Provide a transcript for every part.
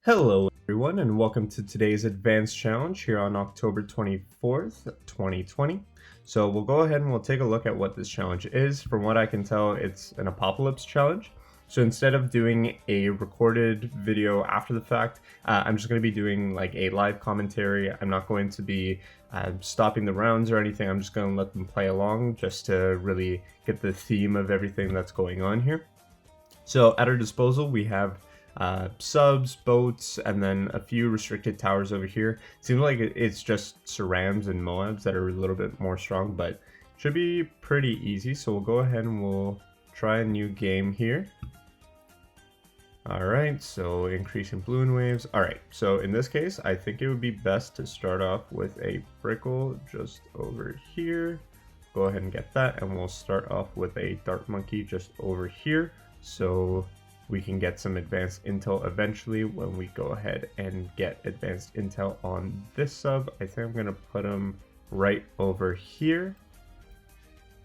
Hello everyone and welcome to today's advanced challenge here on October 24th, 2020. So we'll go ahead and we'll take a look at what this challenge is. From what I can tell, it's an apocalypse challenge. So instead of doing a recorded video after the fact, I'm just going to be doing like a live commentary. I'm not going to be stopping the rounds or anything. I'm just going to let them play along just to really get the theme of everything that's going on here. So at our disposal, we have subs, boats, and then a few restricted towers over here. Seems like it's just Sarams and Moabs that are a little bit more strong, but should be pretty easy. So we'll go ahead and we'll try a new game here. Alright, so increasing balloon waves. Alright, so in this case, I think it would be best to start off with a Brickle just over here. Go ahead and get that, and we'll start off with a Dart Monkey just over here. So we can get some advanced intel eventually when we go ahead and get advanced intel on this sub. I think I'm going to put them right over here.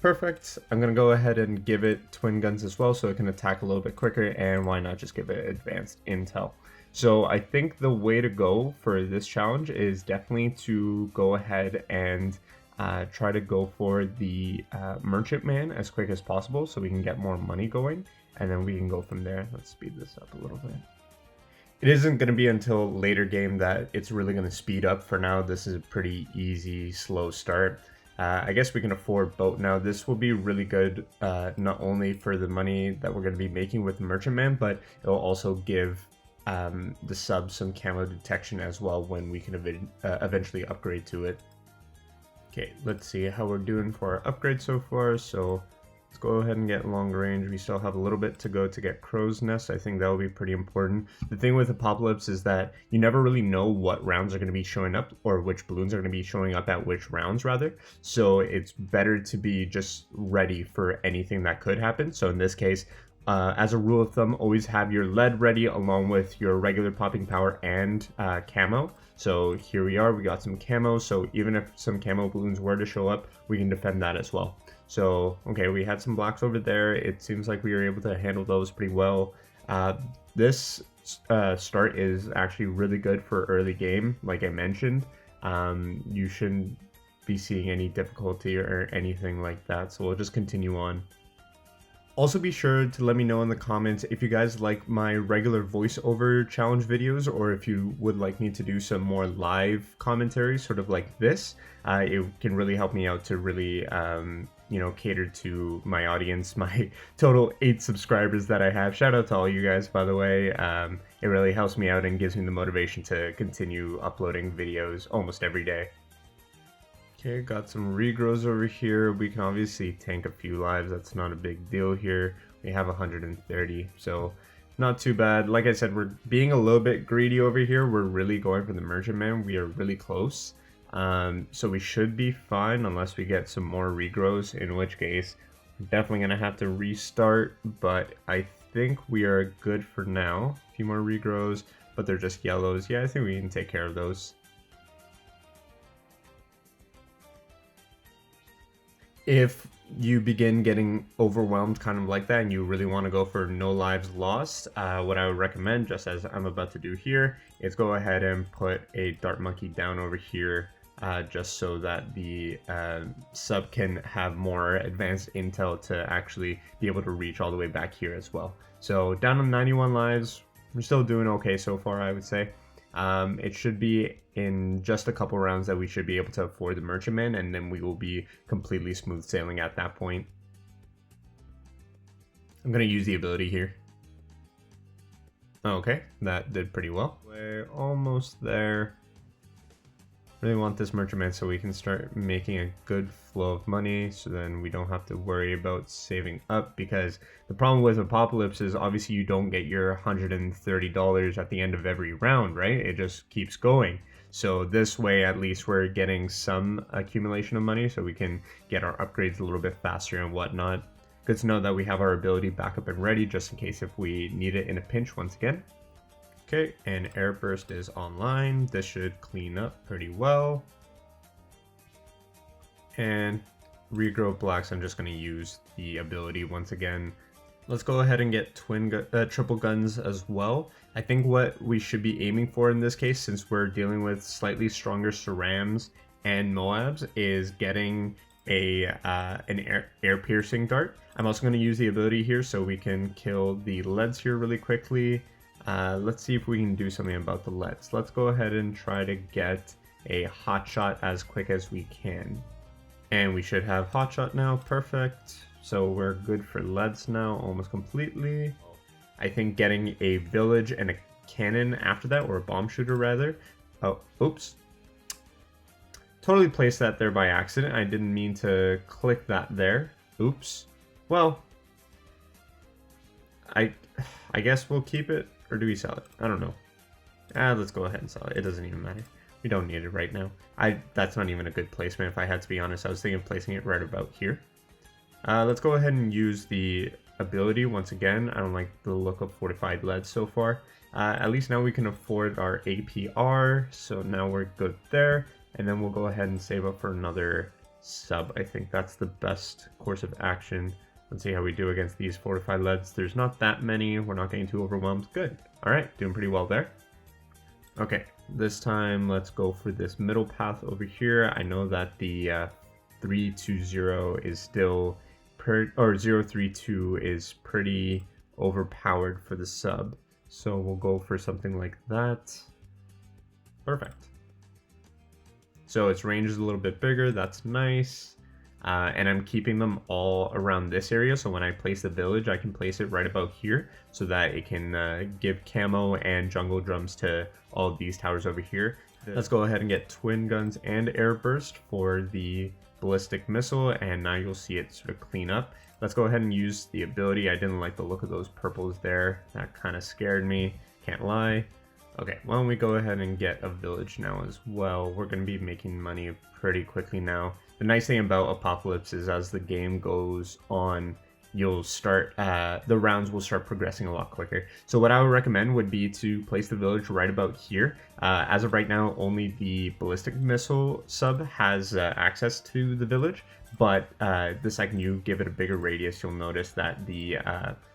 Perfect. I'm going to go ahead and give it twin guns as well so it can attack a little bit quicker, and why not just give it advanced intel. So I think the way to go for this challenge is definitely to go ahead and try to go for the merchantman as quick as possible so we can get more money going. And then we can go from there. Let's speed this up a little bit. It isn't going to be until later game that it's really going to speed up. For now, this is a pretty easy, slow start. I guess we can afford boat now. This will be really good, not only for the money that we're going to be making with Merchantman, but it'll also give the sub some camo detection as well when we can eventually upgrade to it. Okay, let's see how we're doing for our upgrade so far. So let's go ahead and get long range. We still have a little bit to go to get Crow's Nest. I think that will be pretty important. The thing with Apocalypse is that you never really know what rounds are going to be showing up, or which balloons are going to be showing up at which rounds rather. So it's better to be just ready for anything that could happen. So in this case, as a rule of thumb, always have your lead ready along with your regular popping power and camo. So here we are, we got some camo. So even if some camo balloons were to show up, we can defend that as well. So, okay, we had some blocks over there. It seems like we were able to handle those pretty well. This start is actually really good for early game, like I mentioned. You shouldn't be seeing any difficulty or anything like that, so we'll just continue on. Also be sure to let me know in the comments if you guys like my regular voiceover challenge videos, or if you would like me to do some more live commentary, sort of like this. It can really help me out to really cater to my audience, my total 8 subscribers that I have. Shout out to all you guys, by the way. It really helps me out and gives me the motivation to continue uploading videos almost every day. Okay, got some regrows over here. We can obviously tank a few lives. That's not a big deal here. We have 130, so not too bad. Like I said, we're being a little bit greedy over here. We're really going for the Merchantman. We are really close. So we should be fine unless we get some more regrows, in which case we're definitely going to have to restart, but I think we are good for now. A few more regrows, but they're just yellows. Yeah, I think we can take care of those. If you begin getting overwhelmed kind of like that and you really want to go for no lives lost, what I would recommend, just as I'm about to do here, is go ahead and put a Dart Monkey down over here, just so that the sub can have more advanced intel to actually be able to reach all the way back here as well. So down to 91 lives, we're still doing okay so far, I would say. It should be in just a couple rounds that we should be able to afford the Merchantman, and then we will be completely smooth sailing at that point. I'm going to use the ability here. Okay, that did pretty well. We're almost there. Really want this Merchantman so we can start making a good flow of money, so then we don't have to worry about saving up, because the problem with Apocalypse is obviously you don't get your $130 at the end of every round, right? It just keeps going. So this way at least we're getting some accumulation of money so we can get our upgrades a little bit faster and whatnot. Good to know that we have our ability back up and ready just in case if we need it in a pinch once again. Okay, and Air Burst is online. This should clean up pretty well. And Regrow Blacks, I'm just going to use the ability once again. Let's go ahead and get triple guns as well. I think what we should be aiming for in this case, since we're dealing with slightly stronger Cerams and Moabs, is getting an air piercing dart. I'm also going to use the ability here so we can kill the leads here really quickly. Let's see if we can do something about the leads. Let's go ahead and try to get a hot shot as quick as we can. And we should have hot shot now. Perfect. So we're good for leads now almost completely. I think getting a village and a cannon after that, or a bomb shooter rather. Oh, oops. Totally placed that there by accident. I didn't mean to click that there. Oops. Well, I guess we'll keep it, or do we sell it? I don't know. Let's go ahead and sell it. It doesn't even matter. We don't need it right now. That's not even a good placement if I had to be honest. I was thinking of placing it right about here. Let's go ahead and use the ability once again. I don't like the look of fortified lead so far. At least now we can afford our APR, so now we're good there. And then we'll go ahead and save up for another sub. I think that's the best course of action. Let's see how we do against these fortified leads. There's not that many. We're not getting too overwhelmed. Good. All right, doing pretty well there. Okay, this time let's go for this middle path over here. I know that the 320 is still... or 032 is pretty overpowered for the sub, so we'll go for something like that. Perfect. So its range is a little bit bigger, that's nice. And I'm keeping them all around this area, so when I place the village I can place it right about here so that it can give camo and jungle drums to all of these towers over here. Let's go ahead and get twin guns and air burst for the ballistic missile, and now you'll see it sort of clean up. Let's go ahead and use the ability. I didn't like the look of those purples there. That kind of scared me, can't lie. Okay, why don't we go ahead and get a village now as well. We're going to be making money pretty quickly now. The nice thing about Apocalypse is as the game goes on, you'll start, the rounds will start progressing a lot quicker. So what I would recommend would be to place the village right about here. As of right now, only the ballistic missile sub has access to the village, but the second you give it a bigger radius, you'll notice that the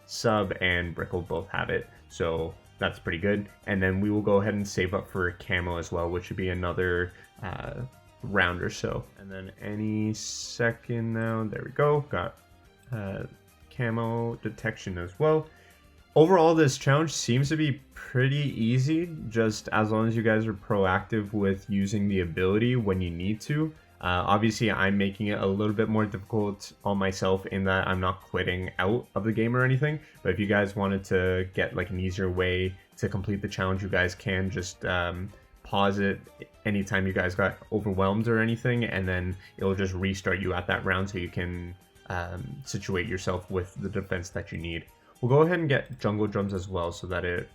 sub and Brickle both have it. So that's pretty good. And then we will go ahead and save up for camo as well, which should be another round or so. And then any second now, there we go, got camo detection as well. Overall, this challenge seems to be pretty easy, just as long as you guys are proactive with using the ability when you need to. Obviously, I'm making it a little bit more difficult on myself in that I'm not quitting out of the game or anything. But if you guys wanted to get like an easier way to complete the challenge, you guys can just pause it anytime you guys got overwhelmed or anything, and then it'll just restart you at that round so you can situate yourself with the defense that you need. We'll go ahead and get jungle drums as well so that it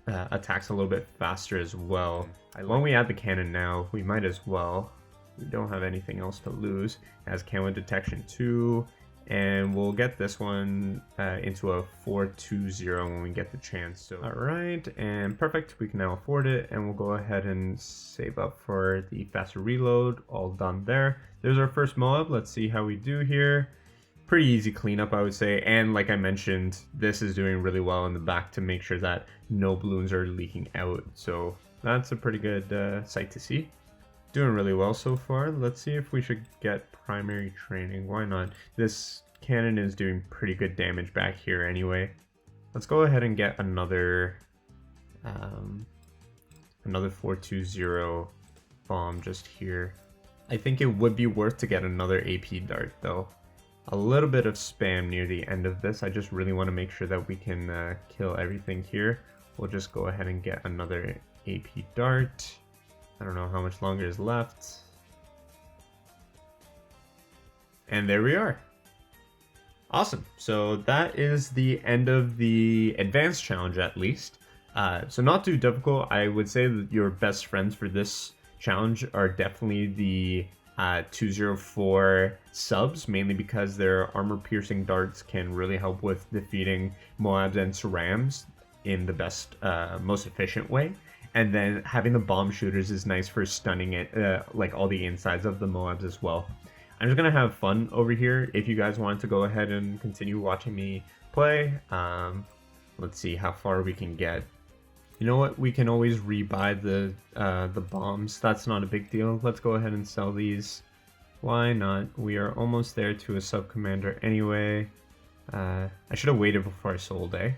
attacks a little bit faster as well. When we add the cannon now, we might as well. We don't have anything else to lose. It has camo detection too, and we'll get this one into a 420 when we get the chance. So all right, and perfect, we can now afford it, and we'll go ahead and save up for the faster reload. All done there. There's our first Moab. Let's see how we do here. Pretty easy cleanup, I would say, and like I mentioned, this is doing really well in the back to make sure that no balloons are leaking out, so that's a pretty good sight to see. Doing really well so far. Let's see if we should get primary training. Why not? This cannon is doing pretty good damage back here anyway. Let's go ahead and get another 420 bomb just here. I think it would be worth to get another AP dart though. A little bit of spam near the end of this. I just really want to make sure that we can kill everything here. We'll just go ahead and get another AP dart. I don't know how much longer is left. And there we are. Awesome. So that is the end of the advanced challenge at least. So not too difficult. I would say that your best friends for this challenge are definitely the 204 subs, mainly because their armor piercing darts can really help with defeating Moabs and Cerams in the best, most efficient way. And then having the bomb shooters is nice for stunning it, like all the insides of the Moabs as well. I'm just going to have fun over here. If you guys want to go ahead and continue watching me play. Let's see how far we can get. You know what? We can always rebuy the bombs. That's not a big deal. Let's go ahead and sell these. Why not? We are almost there to a sub-commander anyway. I should have waited before I sold, eh?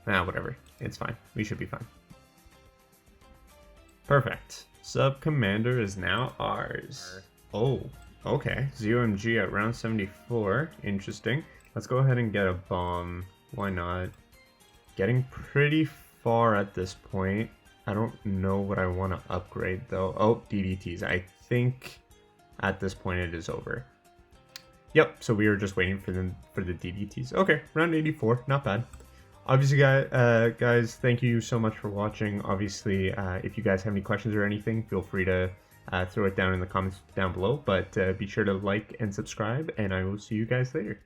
Nah, whatever. It's fine. We should be fine. Perfect. Sub-commander is now ours. Oh, okay. ZOMG at round 74. Interesting. Let's go ahead and get a bomb. Why not? Getting pretty far at this point. I don't know what I want to upgrade though. Oh, DDTs. I think at this point it is over. Yep, so we were just waiting for the DDTs. Okay, round 84, not bad. Obviously, guys, thank you so much for watching. Obviously, if you guys have any questions or anything, feel free to throw it down in the comments down below. But be sure to like and subscribe, and I will see you guys later.